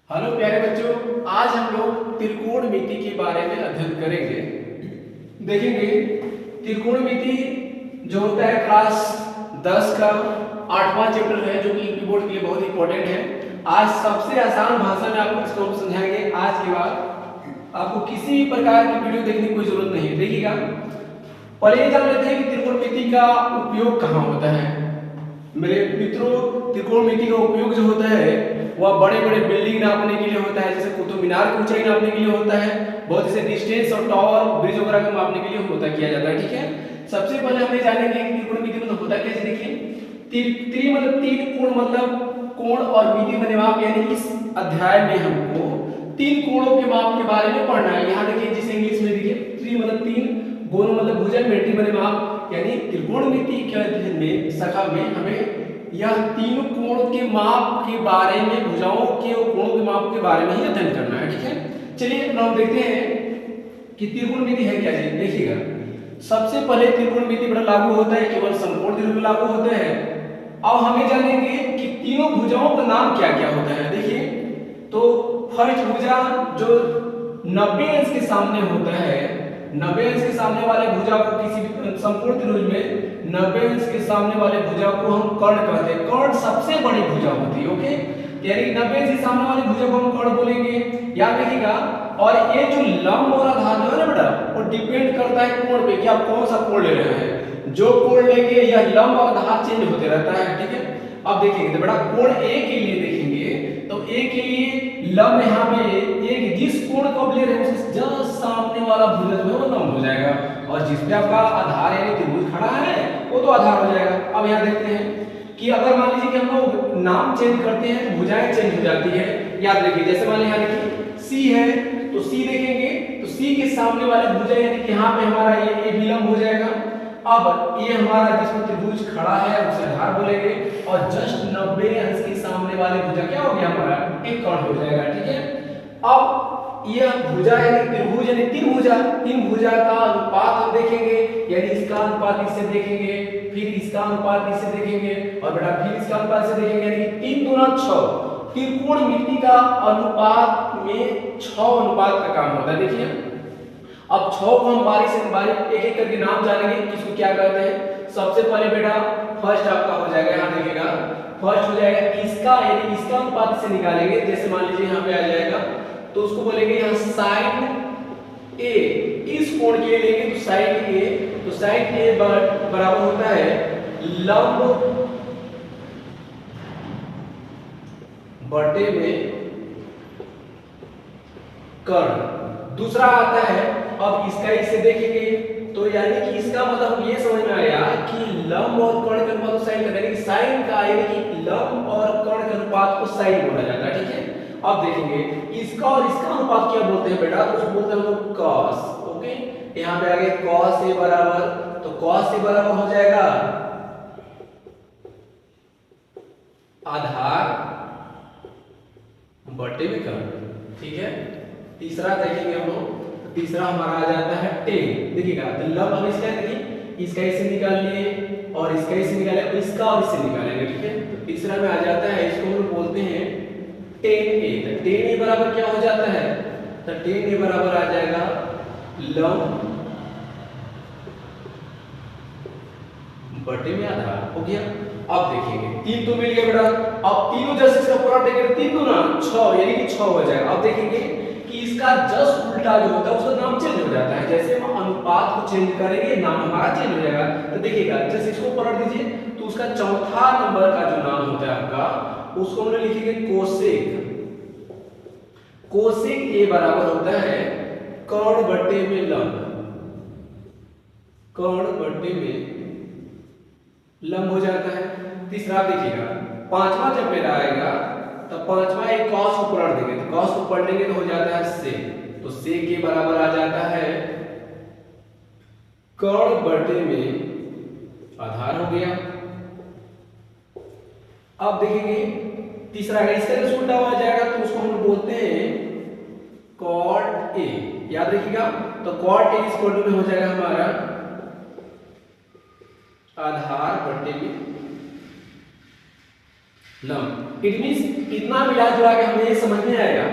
Hello प्यारे बच्चों, आज हम लोग त्रिकोणमिति के बारे में अध्ययन करेंगे। देखेंगे त्रिकोणमिति जो होता है क्लास 10 का 8वां चैप्टर है, जो कि यूपी बोर्ड के लिए बहुत इंपॉर्टेंट है। आज सबसे आसान भाषा में आपको इसको समझाएंगे। आज के बाद आपको किसी भी प्रकार की वीडियो देखने की कोई जरूरत नहीं है। देखिएगा, पहले ये जान लेते हैं कि त्रिकोणमिति का उपयोग कहाँ होता है। मेरे मित्रों, त्रिकोणमिति का उपयोग जो होता है वह बड़े बड़े बिल्डिंग नापने के लिए होता है, जैसे कुतुब मीनार की ऊंचाई नापने के लिए होता है, बहुत से डिस्टेंस और टावर ब्रिज वगैरह को मापने के लिए होता किया जाता है। ठीक है, सबसे पहले हमें जानेंगे कि त्रिकोणमिति मतलब होता कैसे। देखिए, त्रि मतलब तीन, कोण मतलब कोण और मिति बने माप, यानी इस अध्याय में हमको तीन कोणों के माप के बारे में पढ़ना है। यहाँ देखिए, जिसे इंग्लिश में देखिए त्रि मतलब तीन, गोण मतलब भुजा, मिति बने माप, यानी त्रिकोणमिति के अध्ययन में शाखा में हमें यह तीनों कोण के माप के बारे में, भुजाओं के और कोणों के माप के बारे में ही अध्ययन करना है। ठीक है, चलिए अब हम देखते हैं कि त्रिकोणमिति है क्या चीज। देखिएगा, सबसे पहले त्रिकोणमिति बड़ा लागू होता है केवल समकोण त्रिभुज लागू होते हैं। अब हमें जानेंगे कि तीनों भुजाओं का नाम क्या क्या होता है। देखिए, तो फर्स्ट भुजा जो 90 अंश के सामने होता है, 90 अंश के सामने वाले भुजा को किसी भी समकोण त्रिभुज में 90 अंश के सामने वाले भुजा को हम कर्ण कहते हैं। कर्ण सबसे बड़ी भुजा होती है। ओके, यानी 90 अंश के सामने वाले भुजा को हम कर्ण बोलेंगे, याद रखिएगा। और ये जो लंब और आधार जो है ना बेटा, वो डिपेंड करता है कोण पे कि आप कौन सा कोण ले रहे हैं। जो कोण लेंगे यह लंब और आधार चेंज होते रहता है। ठीक है, अब देखेंगे तो बेटा कोण ए के लिए देखेंगे तो ए के लिए लंब यहाँ पे एक जिस कोण को आप ले रहे हैं उसके जस्ट सामने वाला भुजा जो है वो लंब हो जाएगा, और जिसपे आपका आधार यानी त्रिभुज खड़ा है वो तो आधार हो जाएगा। अब यहाँ देखते हैं कि अगर मान लीजिए कि हम लोग नाम चेंज करते हैं तो भुजाएं चेंज हो जाती है। याद रखिए, जैसे मान लीजिए यहाँ देखिए सी है तो सी देखेंगे तो सी के सामने वाले भुजा यानी कि यहाँ पे हमारा ये विलंब हो जाएगा। अब ये हमारा जिसमें त्रिभुज खड़ा है उसे आधार बोलेंगे, और जस्ट 90 अंश के सामने वाले भुजा क्या हो गया हमारा एक कर्ण हो जाएगा। ठीक है, अब यह भुजा यानी त्रिभुज यानी तीन भुजा का अनुपात हम देखेंगे, यानी इसका अनुपात इससे देखेंगे, फिर इसका अनुपात इससे देखेंगे, और बेटा फिर इसका अनुपात से देखेंगे, यानी 3 दूना 6। त्रिकोणमिति का अनुपात में 6 अनुपात का काम होता है। देखिए, अब 6 को हम बारी से बारी एक एक करके नाम जानेंगे किसको क्या कहते हैं। सबसे पहले बेटा फर्स्ट आपका हो जाएगा, यहाँ देखिएगा फर्स्ट हो जाएगा इसका, यानी इसका अनुपात से निकालेंगे। जैसे मान लीजिए यहाँ पे आ जाएगा तो उसको बोलेंगे यहाँ साइन ए, इस कोण के लिए लेंगे तो साइन ए, तो साइन ए बराबर होता है लंब बटे में कर्ण। दूसरा आता है, अब इसका इससे देखेंगे तो यानी कि इसका मतलब ये समझ में आया कि लंब और कर्ण के अनुपात को साइन कहते हैं, साइन का यानी कि लंब और कर्ण के अनुपात को साइन बोला जाता है। ठीक है, अब देखेंगे इसका और इसका अनुपात क्या बोलते हैं बेटा, तो उसको बोलते हैं हम लोग cos। ओके, यहाँ पे आगे cos a बराबर, तो cos a बराबर हो जाएगा आधार बटे में कर्ण। ठीक है, तीसरा देखेंगे हम लोग, तीसरा हमारा आ जाता है tan। देखिएगा, तो लंब हम इसका देखिए इसका इससे निकाल लिए और इसका इससे निकाले, इसका और इससे निकालेंगे। ठीक है, तो तीसरा में आ जाता है, इसको हम लोग बोलते हैं tan a। तो tan a बराबर क्या हो जाता है, तो tan a बराबर आ जाएगा लंब बटे में आधार। हो गया। अब देखेंगे 3 तो मिल गया बेटा, अब तीनों जैसे इसका पूरा देखेंगे 3 दूना 6 यानी कि 6 हो जाएगा। अब देखेंगे कि इसका जस्ट उल्टा जो होता है उसका नाम चेंज हो जाता है। जैसे हम अनुपात को चेंज करेंगे नाम हमारा चेंज हो जाएगा। तो देखिएगा, जैसे इसको पलट दीजिए तो उसका चौथा नंबर का जो नाम होता है आपका उसको हम लिखेंगे कोसेक। कोसेक ए बराबर होता है कर्ण बटे में लंब, कर्ण बटे में लंब हो जाता है। तीसरा देखिएगा, पांचवा जब मेरा आएगा तो पांचवा एक cos को पलट देंगे, तो cos को पलट देंगे तो हो जाता है sec, तो sec के बराबर आ जाता है कर्ण बटे में आधार हो गया। अब देखेंगे तीसरा है, इसका जो उल्टा हो जाएगा तो उसको हम बोलते हैं cot a। याद रखिएगा, तो cot a इस में हो जाएगा हमारा आधार बटे में लंब। इट मींस इतना मिला जुला के हमें ये समझ में आएगा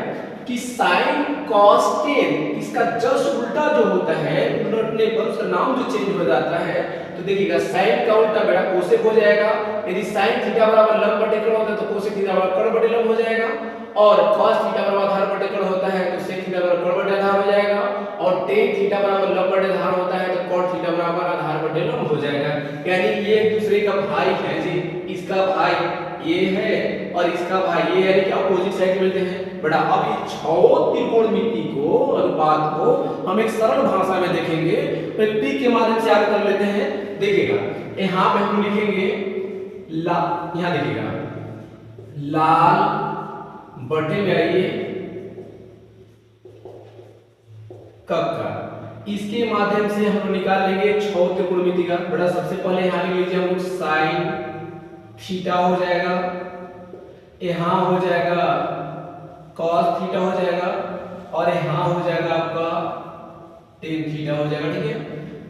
कि sin cos tan इसका जस्ट उल्टा जो होता है, उलटने पर उसका नाम जो चेंज हो जाता है, तो देखिएगा sin का उल्टा बेटा कोसेक हो जाएगा। यदि sin थीटा बराबर लंब बटे कर्ण होता है तो कोसेक थीटा बराबर कर्ण बटे लंब हो जाएगा, और cos थीटा बराबर आधार बटे कर्ण होता है तो sec थीटा बराबर कर्ण बटे आधार हो जाएगा, और tan थीटा बराबर लंब बटे आधार होता है तो cot थीटा बराबर आधार बटे लंब हो जाएगा। यानी ये एक दूसरे का भाई है जी, इसका भाई ये है और इसका भाई ये, यानी कि अपोजिट साइड मिलते हैं बेटा। अब इस छह त्रिकोणमिति को, अनुपात को हम एक सरल भाषा में देखेंगे, प्रतीक के माध्यम से याद कर लेते हैं। देखिएगा यहाँ पे हम लिखेंगे यहाँ देखिएगा लाल बटे में आइए कक्का, इसके माध्यम से हम निकाल लेंगे छह त्रिकोणमिति का बेटा। सबसे पहले यहाँ लिख लीजिए हम लोग साइन थीटा हो जाएगा, यहाँ हो जाएगा cos थीटा हो जाएगा, और यहाँ हो जाएगा आपका tan थीटा हो जाएगा। ठीक है,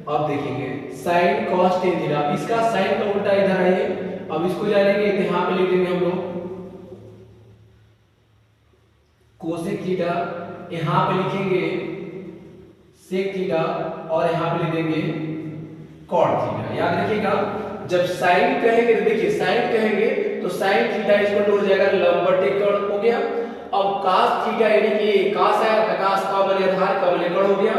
अब देखेंगे sin cos tan थीटा, अब इसका sin का उल्टा इधर आइए, अब इसको जानेंगे तो यहाँ पे लिख देंगे हम लोग cosec थीटा, यहाँ पे लिखेंगे sec थीटा, और यहाँ पे लिख देंगे cot थीटा। याद रखिएगा जब sin कहेंगे तो देखिए sin कहेंगे तो sin थीटा इक्वल हो जाएगा लंब बटे कर्ण हो गया। अब cos थीटा यानी कि cos आया तो cos का बने आधार का बने कर्ण हो गया,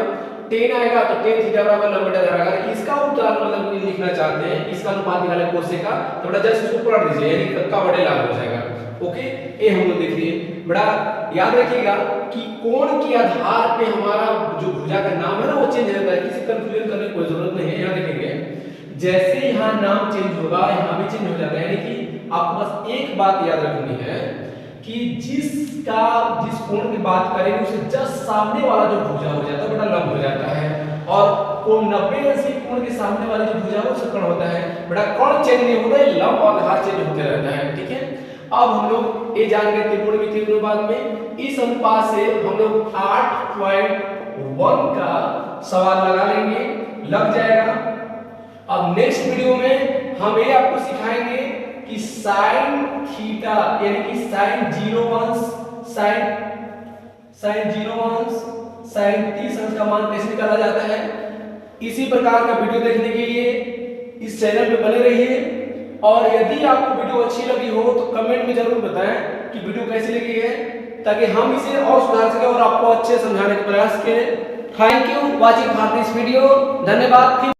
tan आएगा तो tan थीटा बराबर लंब बटे आधार। अगर इसका उल्टा मतलब लिखना चाहते हैं, इसका अनुपात निकालें कोसेक का, तो बेटा जस्ट इसको पलट दीजिए यानी कक्का बटे लाल हो जाएगा। ओके, ये हम लोग देखिए बड़ा याद रखिएगा कि कोण के आधार पे हमारा जो भुजा का नाम है ना वो चेंज रहता है, किसी कंफ्यूजन करने की कोई जरूरत नहीं है। याद रखेंगे जैसे यहाँ नाम चेंज होगा यहाँ भी चेंज हो जाता है, यानी कि आपको बस एक बात याद रखनी है कि जिस कोण की बात करेंगे उसे जस्ट सामने वाला जो भुजा हो जाता है बेटा लंब हो जाता है, और कोण 90 अंश कोण के सामने वाली जो भुजा है वो कर्ण होता है बेटा। कर्ण चेंज नहीं होता है, लंब और आधार चेंज होते रहता है। ठीक है, अब हम लोग ये जान गए त्रिकोणमिति अनुपात में। इस अनुपात से हम लोग 8.1 का सवाल लगा लेंगे, लग जाएगा। अब नेक्स्ट वीडियो में हम ये आपको सिखाएंगे कि sin थीटा यानी कि sin 0 अंश sin 0 अंश sin 30 अंश का मान कैसे निकाला जाता है। इसी प्रकार का वीडियो देखने के लिए इस चैनल पे बने रहिए, और यदि आपको वीडियो अच्छी लगी हो तो कमेंट में जरूर बताएं कि वीडियो कैसी लगी है, ताकि हम इसे और सुधार सकें और आपको अच्छे समझाने का प्रयास करें। Thank you watching for this video, धन्यवाद।